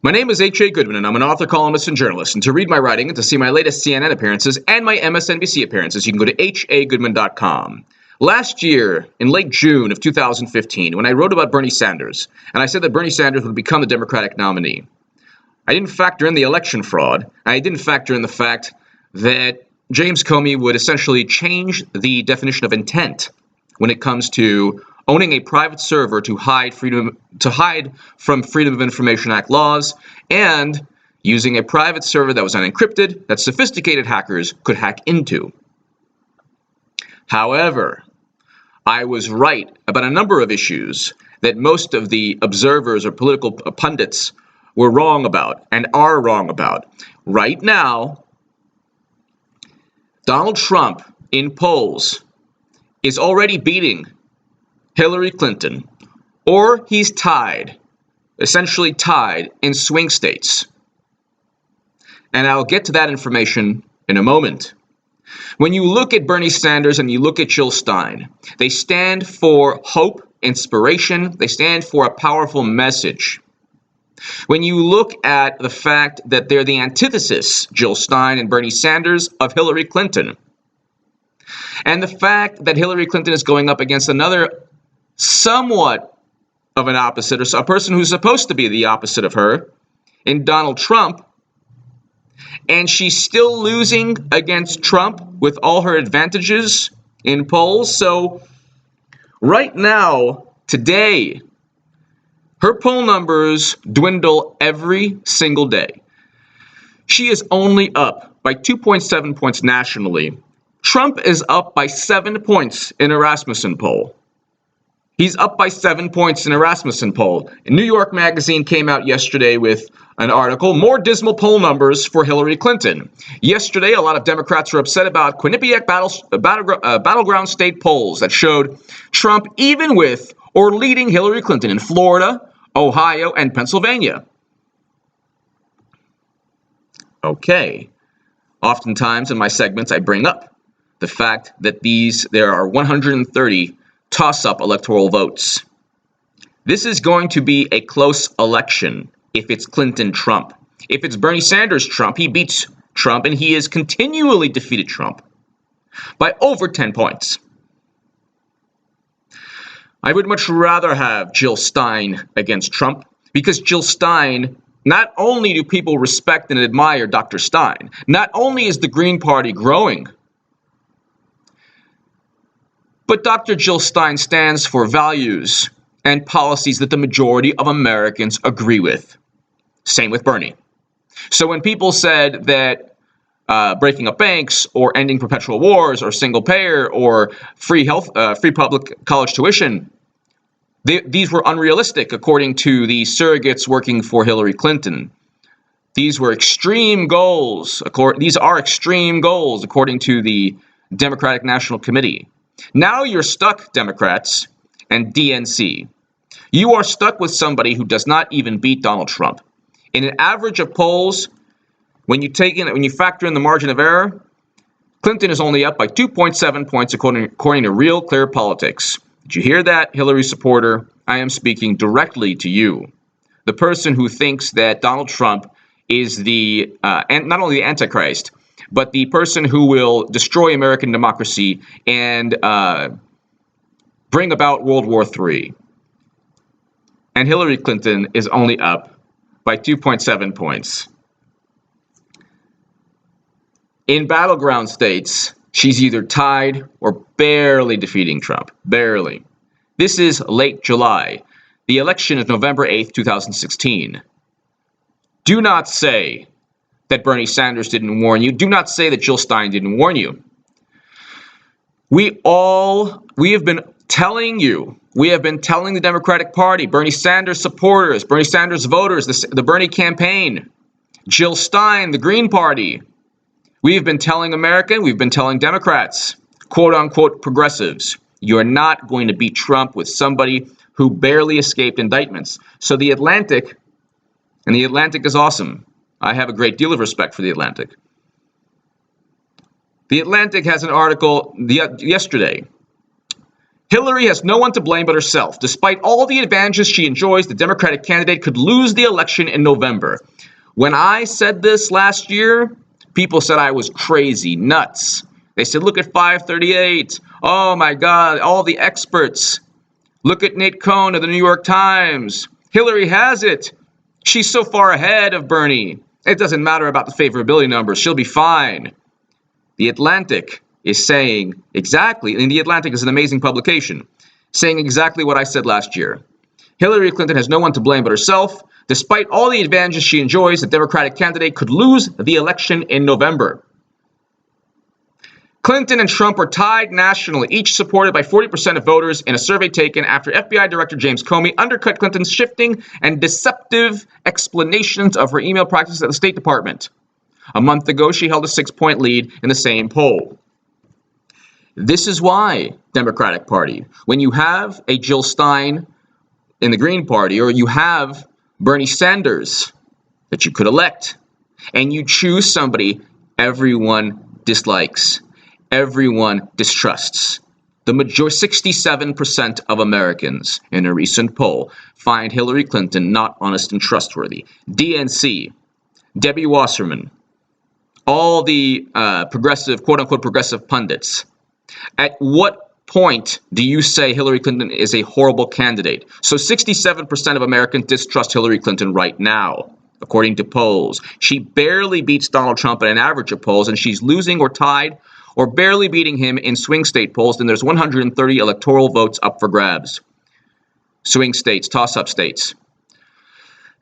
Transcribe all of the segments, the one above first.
My name is H.A. Goodman, and I'm an author, columnist, and journalist. And to read my writing and to see my latest CNN appearances and my MSNBC appearances, you can go to hagoodman.com. Last year, in late June of 2015, when I wrote about Bernie Sanders, and I said that Bernie Sanders would become the Democratic nominee, I didn't factor in the election fraud. I didn't factor in the fact that James Comey would essentially change the definition of intent when it comes to owning a private server to hide from Freedom of Information Act laws, and using a private server that was unencrypted that sophisticated hackers could hack into. However, I was right about a number of issues that most of the observers or political pundits were wrong about and are wrong about. Right now, Donald Trump in polls is already beating Hillary Clinton, or he's tied, essentially tied in swing states. And I'll get to that information in a moment. When you look at Bernie Sanders and you look at Jill Stein, they stand for hope, inspiration. They stand for a powerful message. When you look at the fact that they're the antithesis, Jill Stein and Bernie Sanders, of Hillary Clinton, and the fact that Hillary Clinton is going up against another somewhat of an opposite, or a person who's supposed to be the opposite of her, in Donald Trump, and she's still losing against Trump with all her advantages in polls. So right now, today, her poll numbers dwindle every single day. She is only up by 2.7 points nationally. Trump is up by 7 points in a Rasmussen poll. He's up by 7 points in a Rasmussen poll. New York Magazine came out yesterday with an article, more dismal poll numbers for Hillary Clinton. Yesterday, a lot of Democrats were upset about Quinnipiac battleground state polls that showed Trump even with or leading Hillary Clinton in Florida, Ohio, and Pennsylvania. Okay. Oftentimes in my segments, I bring up the fact that there are 130 toss-up electoral votes. This is going to be a close election if it's Clinton-Trump. If it's Bernie Sanders-Trump, he beats Trump, and he has continually defeated Trump by over 10 points. I would much rather have Jill Stein against Trump, because Jill Stein, not only do people respect and admire Dr. Stein, not only is the Green Party growing, but Dr. Jill Stein stands for values and policies that the majority of Americans agree with. Same with Bernie. So when people said that breaking up banks or ending perpetual wars or single payer or free public college tuition, these were unrealistic according to the surrogates working for Hillary Clinton. These were extreme goals. These are extreme goals according to the Democratic National Committee. Now you're stuck, Democrats and DNC. You are stuck with somebody who does not even beat Donald Trump. In an average of polls, when you factor in the margin of error, Clinton is only up by 2.7 points according to Real Clear Politics. Did you hear that, Hillary supporter? I am speaking directly to you, the person who thinks that Donald Trump is and not only the Antichrist, but the person who will destroy American democracy and bring about World War III. And Hillary Clinton is only up by 2.7 points. In battleground states, she's either tied or barely defeating Trump. Barely. This is late July. The election is November 8th, 2016. Do not say that Bernie Sanders didn't warn you. Do not say that Jill Stein didn't warn you. We have been telling you, we have been telling the Democratic Party, Bernie Sanders supporters, Bernie Sanders voters, the Bernie campaign, Jill Stein, the Green Party. We have been telling America, we've been telling Democrats, quote unquote progressives, you're not going to beat Trump with somebody who barely escaped indictments. So the Atlantic, and the Atlantic is awesome. I have a great deal of respect for the Atlantic. The Atlantic has an article yesterday Hillary has no one to blame but herself. Despite all the advantages she enjoys, the Democratic candidate could lose the election in November. When I said this last year, people said I was crazy, nuts. They said, look at 538. Oh my God, all the experts. Look at Nate Cohn of the New York Times. Hillary has it. She's so far ahead of Bernie. It doesn't matter about the favorability numbers. She'll be fine. The Atlantic is saying exactly, and The Atlantic is an amazing publication, saying exactly what I said last year. Hillary Clinton has no one to blame but herself. Despite all the advantages she enjoys, the Democratic candidate could lose the election in November. Clinton and Trump are tied nationally, each supported by 40% of voters in a survey taken after FBI Director James Comey undercut Clinton's shifting and deceptive explanations of her email practices at the State Department. A month ago, she held a 6-point lead in the same poll. This is why, Democratic Party, when you have a Jill Stein in the Green Party, or you have Bernie Sanders that you could elect, and you choose somebody everyone dislikes, everyone distrusts. The majority, 67% of Americans in a recent poll find Hillary Clinton not honest and trustworthy. DNC, Debbie Wasserman, all the progressive, quote-unquote progressive pundits. At what point do you say Hillary Clinton is a horrible candidate? So 67% of Americans distrust Hillary Clinton right now, according to polls. She barely beats Donald Trump in an average of polls, and she's losing or tied or barely beating him in swing state polls. Then there's 130 electoral votes up for grabs. Swing states, toss-up states.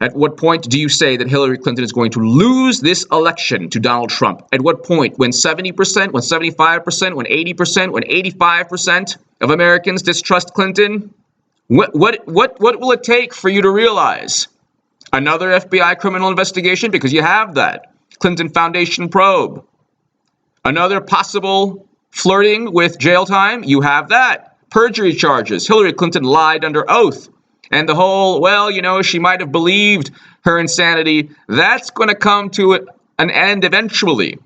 At what point do you say that Hillary Clinton is going to lose this election to Donald Trump? At what point? When 70%, when 75%, when 80%, when 85% of Americans distrust Clinton? What will it take for you to realize? Another FBI criminal investigation? Because you have that. Clinton Foundation probe. Another possible flirting with jail time? You have that. Perjury charges. Hillary Clinton lied under oath. And the whole, well, you know, she might have believed her insanity. That's going to come to an end eventually.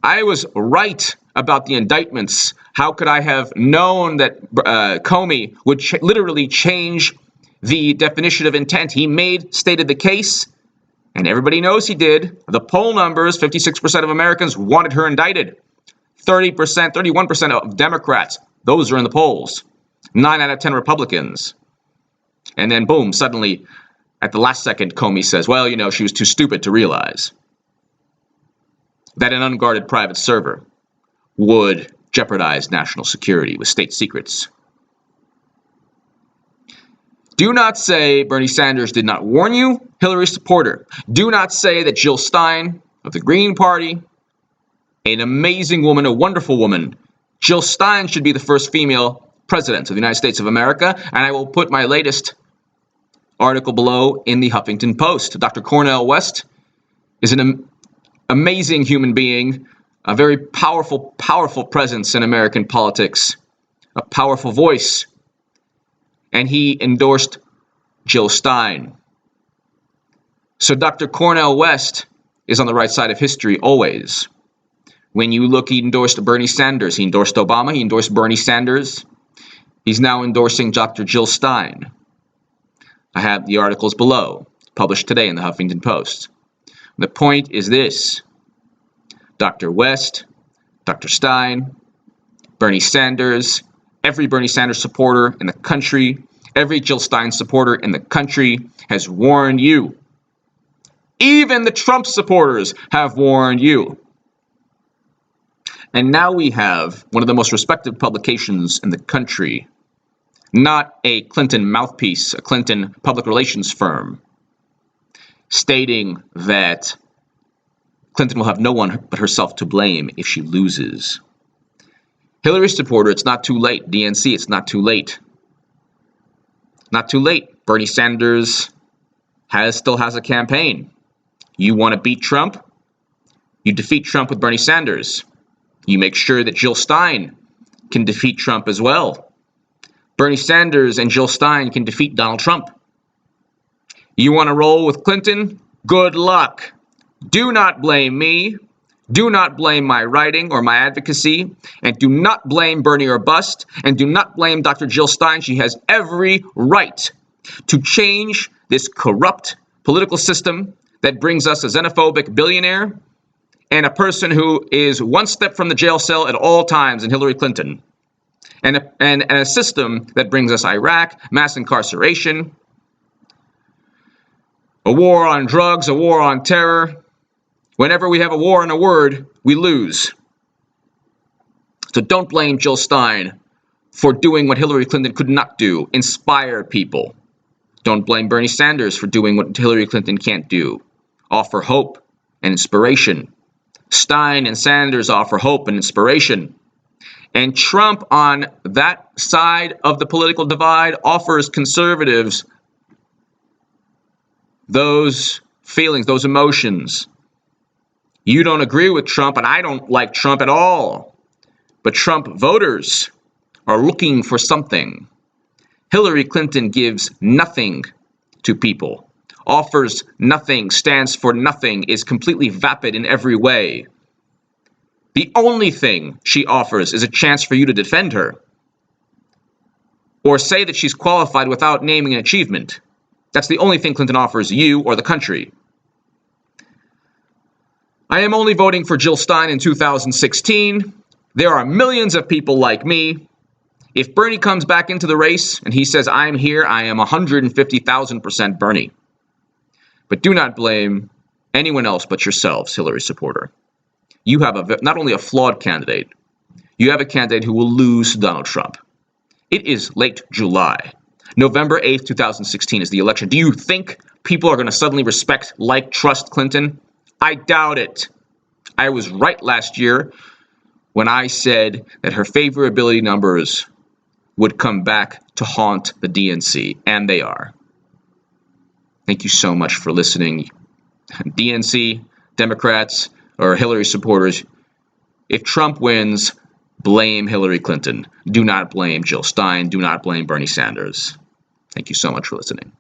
I was right about the indictments. How could I have known that Comey would literally change the definition of intent? He stated the case, and everybody knows he did. The poll numbers, 56% of Americans wanted her indicted. 30%, 31% of Democrats, those are in the polls. 9 out of 10 Republicans. And then, boom, suddenly, at the last second, Comey says, well, you know, she was too stupid to realize that an unguarded private server would jeopardize national security with state secrets. Do not say Bernie Sanders did not warn you, Hillary supporter. Do not say that Jill Stein of the Green Party, an amazing woman, a wonderful woman, Jill Stein should be the first female president of the United States of America, and I will put my latest article below in the Huffington Post. Dr. Cornel West is an amazing human being, a very powerful presence in American politics, a powerful voice, and he endorsed Jill Stein. So Dr. Cornel West is on the right side of history always. When you look, he endorsed Bernie Sanders, he endorsed Obama, he endorsed Bernie Sanders. He's now endorsing Dr. Jill Stein. I have the articles below, published today in the Huffington Post. The point is this: Dr. West, Dr. Stein, Bernie Sanders, every Bernie Sanders supporter in the country, every Jill Stein supporter in the country has warned you. Even the Trump supporters have warned you. And now we have one of the most respected publications in the country, not a Clinton mouthpiece, a Clinton public relations firm, stating that Clinton will have no one but herself to blame if she loses. Hillary supporter, it's not too late. DNC, it's not too late. Not too late. Bernie Sanders still has a campaign. You want to beat Trump? You defeat Trump with Bernie Sanders. You make sure that Jill Stein can defeat Trump as well. Bernie Sanders and Jill Stein can defeat Donald Trump. You want to roll with Clinton? Good luck. Do not blame me. Do not blame my writing or my advocacy, and do not blame Bernie or bust, and do not blame Dr. Jill Stein. She has every right to change this corrupt political system that brings us a xenophobic billionaire and a person who is one step from the jail cell at all times in Hillary Clinton, and a system that brings us Iraq, mass incarceration, a war on drugs, a war on terror. Whenever we have a war on a word, we lose. So don't blame Jill Stein for doing what Hillary Clinton could not do, inspire people. Don't blame Bernie Sanders for doing what Hillary Clinton can't do, offer hope and inspiration. Stein and Sanders offer hope and inspiration. And Trump, on that side of the political divide, offers conservatives those feelings, those emotions. You don't agree with Trump, and I don't like Trump at all. But Trump voters are looking for something. Hillary Clinton gives nothing to people, offers nothing, stands for nothing, is completely vapid in every way. The only thing she offers is a chance for you to defend her or say that she's qualified without naming an achievement. That's the only thing Clinton offers you or the country. I am only voting for Jill Stein in 2016. There are millions of people like me. If Bernie comes back into the race and he says, I'm here, I am 150,000% Bernie. But do not blame anyone else but yourselves, Hillary supporter. You have not only a flawed candidate, you have a candidate who will lose to Donald Trump. It is late July. November 8th, 2016 is the election. Do you think people are going to suddenly respect, like, trust Clinton? I doubt it. I was right last year when I said that her favorability numbers would come back to haunt the DNC, and they are. Thank you so much for listening. DNC, Democrats, or Hillary supporters, if Trump wins, blame Hillary Clinton. Do not blame Jill Stein. Do not blame Bernie Sanders. Thank you so much for listening.